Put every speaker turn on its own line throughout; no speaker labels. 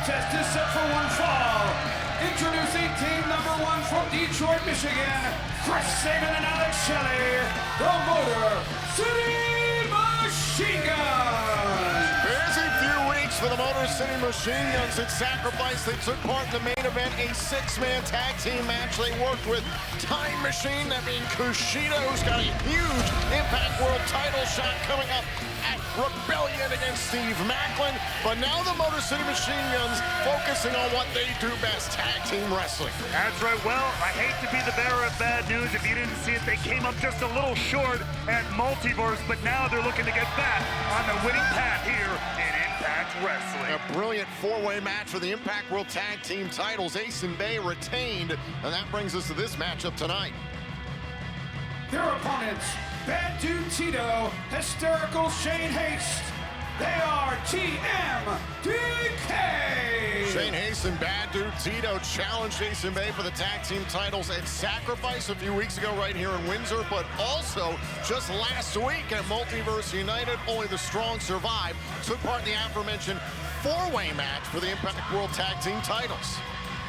contest is set for one fall. Introducing team number one from Detroit, Michigan, Chris Sabin and Alex Shelley, the Motor City Machine Guns.
Busy few weeks for the Motor City Machine Guns at Sacrifice. They took part in the main event, a six-man tag team match. They worked with Time Machine, that being Kushido's got a huge Impact World title shot coming up at Rebellion against Steve Macklin. But now the Motor City Machine Guns focusing on what they do best, tag team wrestling.
That's right. Well, I hate to be the bearer of bad news. If you didn't see it, they came up just a little short at Multiverse, but now they're looking to get back on the winning path here in Impact Wrestling.
A brilliant four-way match for the Impact World Tag Team titles. Ace and Bay retained, and that brings us to this matchup tonight.
Their opponents, Bad Dude Tito, Hysterical Shane Haste. They are TMDK.
Shane Haste and Bad Dude Tito challenged Ace and Bay for the tag team titles at Sacrifice a few weeks ago right here in Windsor, but also just last week at Multiverse United. Only the strong survive. Took part in the aforementioned four-way match for the Impact World Tag Team titles.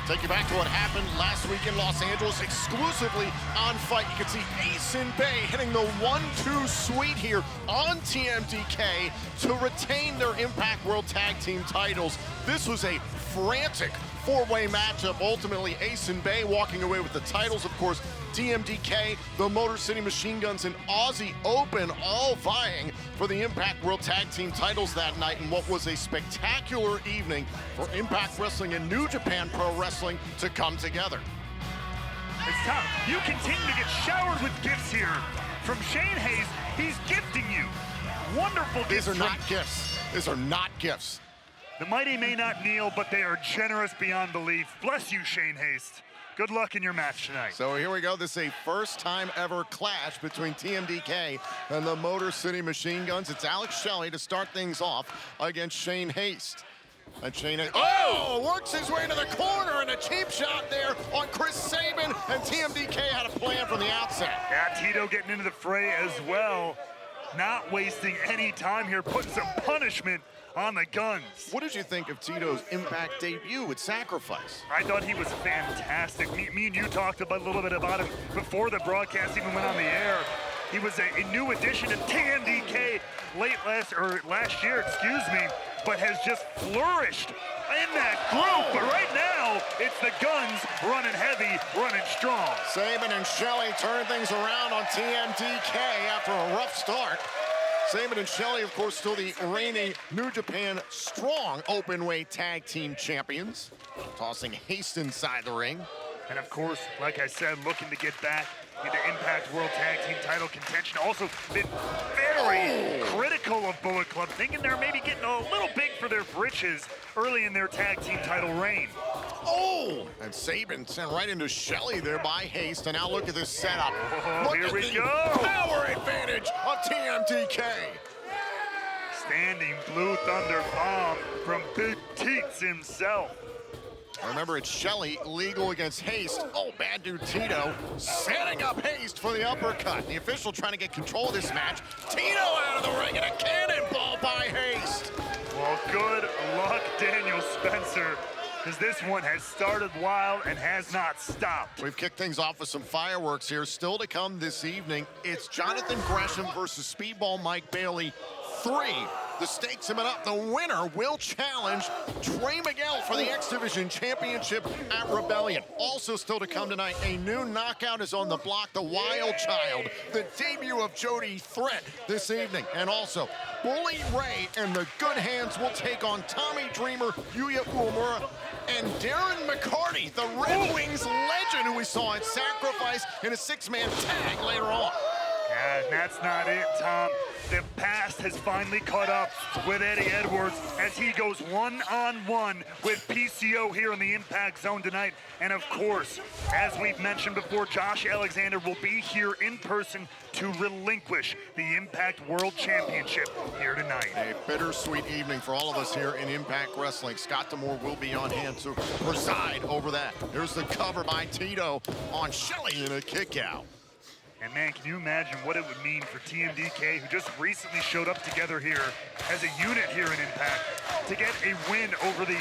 Take you back to what happened last week in Los Angeles, exclusively on Fight. You can see Ace and Bay hitting the 1-2 sweet here on TMDK to retain their Impact World Tag Team titles. This was a frantic four-way matchup. Ultimately, Ace and Bay walking away with the titles. Of course, TMDK, the Motor City Machine Guns, and Aussie Open all vying for the Impact World Tag Team titles that night in what was a spectacular evening for Impact Wrestling and New Japan Pro Wrestling to come together.
It's tough. You continue to get showered with gifts here from Shane Haste. He's gifting you wonderful gifts.
These are not gifts. These are not gifts.
The mighty may not kneel, but they are generous beyond belief. Bless you, Shane Haste. Good luck in your match tonight.
So here we go. This is a first-time ever clash between TMDK and the Motor City Machine Guns. It's Alex Shelley to start things off against Shane Haste. And Shane Haste, works his way to the corner, and a cheap shot there on Chris Sabin, and TMDK had a plan from the outset.
Yeah, Tito getting into the fray as well. Not wasting any time here, putting some punishment on the Guns.
What did you think of Tito's Impact debut with Sacrifice?
I thought he was fantastic. Me and you talked a little bit about him before the broadcast even went on the air. He was a new addition to TMDK last year, but has just flourished in that group. But right now, it's the Guns running heavy, running strong.
Sabin and Shelley turn things around on TMDK after a rough start. Sabin and Shelley, of course, still the reigning New Japan Strong Openweight Tag Team Champions. Tossing Haste inside the ring.
And of course, like I said, looking to get back into Impact World Tag Team title contention. Also been very critical of Bullet Club, thinking they're maybe getting a little big for their britches early in their tag team title reign.
And Sabin sent right into Shelley there by Haste, and now look at this setup.
Here we go.
Power advantage of TMDK.
Standing Blue Thunder bomb from Big Teats himself.
Remember, it's Shelley legal against Haste. Bad Dude Tito setting up Haste for the uppercut. The official trying to get control of this match. Tito out of the ring and a cannonball by Haste.
Well, good luck, Daniel Spencer, because this one has started wild and has not stopped.
We've kicked things off with some fireworks here. Still to come this evening, it's Jonathan Gresham versus Speedball Mike Bailey 3. The stakes have been up. The winner will challenge Trey Miguel for the X Division Championship at Rebellion. Also still to come tonight, a new knockout is on the block, the Wild Child, the debut of Jody Threat this evening. And also, Bully Ray and the Good Hands will take on Tommy Dreamer, Yuya Uemura, and Darren McCarty, the Red Wings legend who we saw at Sacrifice in a six-man tag later on.
Yeah, that's not it, Tom. The past has finally caught up with Eddie Edwards as he goes one-on-one with PCO here in the Impact Zone tonight. And of course, as we've mentioned before, Josh Alexander will be here in person to relinquish the Impact World Championship here tonight.
A bittersweet evening for all of us here in Impact Wrestling. Scott D'Amore will be on hand to preside over that. Here's the cover by Tito on Shelley in a kick out.
And man, can you imagine what it would mean for TMDK, who just recently showed up together here as a unit here in Impact, to get a win over the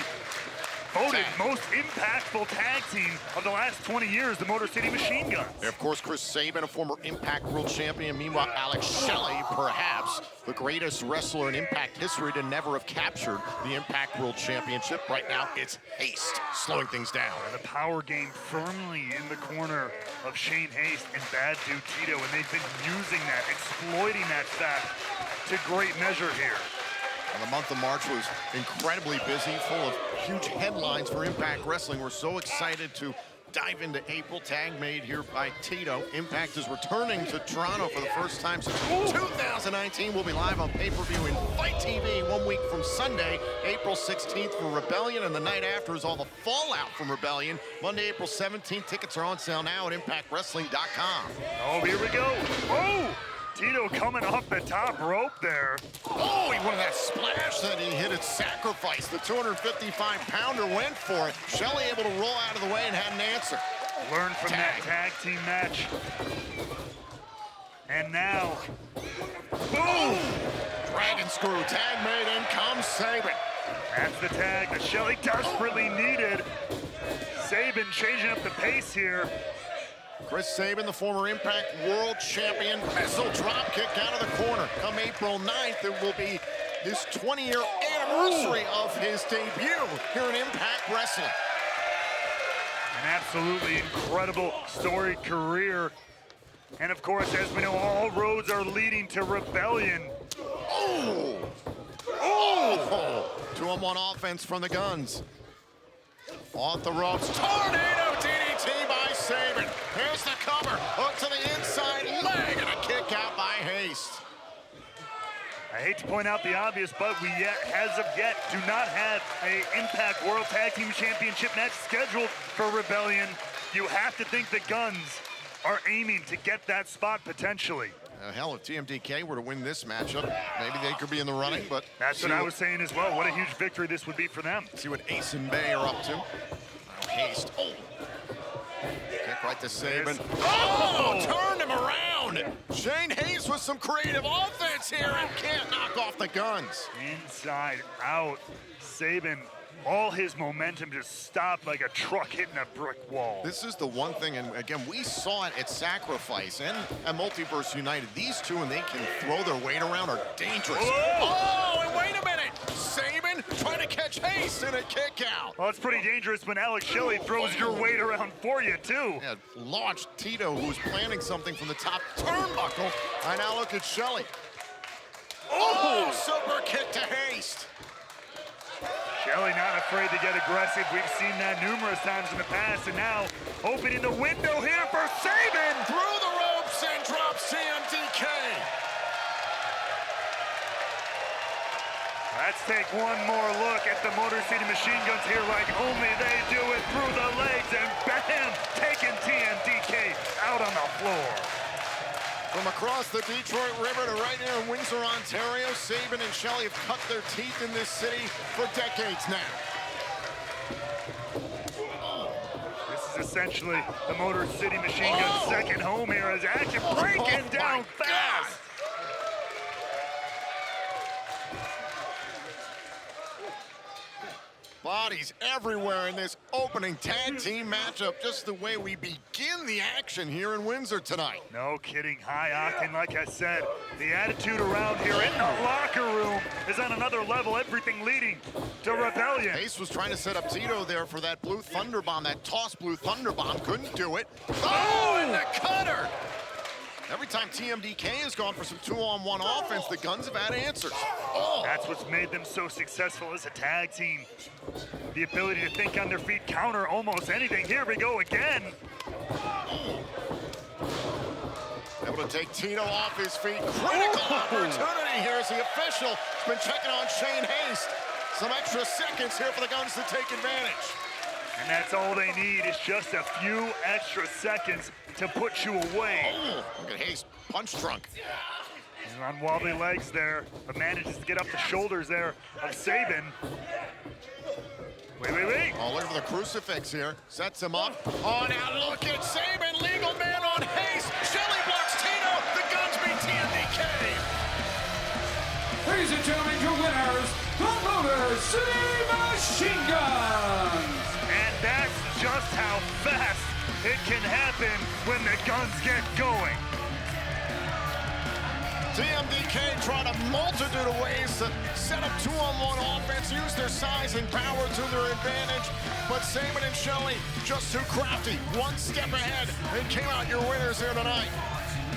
voted most impactful tag team of the last 20 years, the Motor City Machine Guns.
And of course, Chris Sabin, a former Impact World Champion. Meanwhile, Alex Shelley, perhaps the greatest wrestler in Impact history to never have captured the Impact World Championship. Right now, it's Haste slowing things down.
The power game firmly in the corner of Shane Haste and Bad Dude Tito, and they've been using that, exploiting that fact to great measure here.
And the month of March was incredibly busy, full of huge headlines for Impact Wrestling. We're so excited to dive into April. Tag made here by Tito. Impact is returning to Toronto for the first time since 2019. We'll be live on pay-per-view in Fight TV 1 week from Sunday, April 16th for Rebellion, and the night after is all the fallout from Rebellion. Monday, April 17th. Tickets are on sale now at ImpactWrestling.com.
Oh, here we go. Oh! Tito coming off the top rope there.
Oh, he wanted that splash that he hit at Sacrifice. The 255-pounder went for it. Shelley able to roll out of the way and had an answer.
Learn from that tag team match. And now, boom!
Dragon screw, tag made, in comes Sabin.
That's the tag that Shelley desperately needed. Sabin changing up the pace here.
Chris Sabin, the former Impact World Champion, missile drop kick out of the corner. Come April 9th, it will be his 20-year anniversary of his debut here in Impact Wrestling.
An absolutely incredible storied career. And of course, as we know, all roads are leading to Rebellion.
Oh! Oh! 2-on-1 offense from the Guns. Off the ropes, tornado DDT by Sabin. Here's the cover, hook to the inside leg, and a kick out by Haste.
I hate to point out the obvious, but we as of yet, do not have an Impact World Tag Team Championship match scheduled for Rebellion. You have to think the Guns are aiming to get that spot potentially.
Hell, if TMDK were to win this matchup, maybe they could be in the running, but...
That's what I was saying as well. What a huge victory this would be for them.
See what Ace and Bay are up to. Now Haste, kick right to Sabin. Oh, turned him around! Shane Haste with some creative offense here and can't knock off the Guns.
Inside out, Sabin, all his momentum just stopped like a truck hitting a brick wall.
This is the one thing, and again, we saw it at Sacrifice and at Multiverse United. These two, when they can throw their weight around, are dangerous. Oh, and wait a minute! Sabin trying to catch Haste and a kick out.
Well, it's pretty dangerous when Alex Shelley throws your weight around for you, too.
Yeah, launched Tito, who was planning something from the top turnbuckle. I now look at Shelley. Oh, super kick to Haste.
Shelley not afraid to get aggressive. We've seen that numerous times in the past, and now opening the window here for Sabin.
Through the ropes and drops TMDK.
Let's take one more look at the Motor City Machine Guns here like only they do it, through the legs, and bam, taking TMDK out on the floor.
From across the Detroit River to right here in Windsor, Ontario, Sabin and Shelley have cut their teeth in this city for decades now.
This is essentially the Motor City Machine Gun's second home here as action breaking down fast.
Bodies everywhere in this opening tag team matchup, just the way we begin the action here in Windsor tonight.
No kidding, high octane, like I said. The attitude around here in the locker room is on another level, everything leading to Rebellion.
Ace was trying to set up Tito there for that blue thunder bomb, that toss blue thunder bomb, couldn't do it. Oh, and the cutter! Every time TMDK has gone for some 2-on-1 offense, the Guns have had answers. Oh.
That's what's made them so successful as a tag team. The ability to think on their feet, counter almost anything. Here we go again.
Able to take Tito off his feet. Critical opportunity here as the official has been checking on Shane Haste. Some extra seconds here for the Guns to take advantage.
And that's all they need is just a few extra seconds to put you away.
Oh, look at Haste, punch drunk.
He's on wobbly legs there, but manages to get up the shoulders there of Sabin. Wait.
Oh, look for the crucifix here. Sets him up. Oh, now look at Sabin, legal man on Haste. Shelley blocks Tito. The Guns beat TMDK.
Ladies and gentlemen, your winners, the Motor City Machine Guns.
It can happen when the guns get going.
TMDK tried a multitude of ways to set up two-on-one offense, use their size and power to their advantage, but Saban and Shelley just too crafty, one step ahead, and came out your winners here tonight.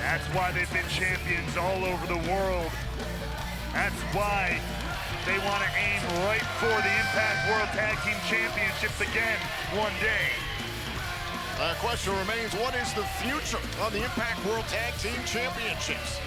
That's why they've been champions all over the world. That's why they want to aim right for the Impact World Tag Team Championships again one day.
The question remains, what is the future of the Impact World Tag Team Championships?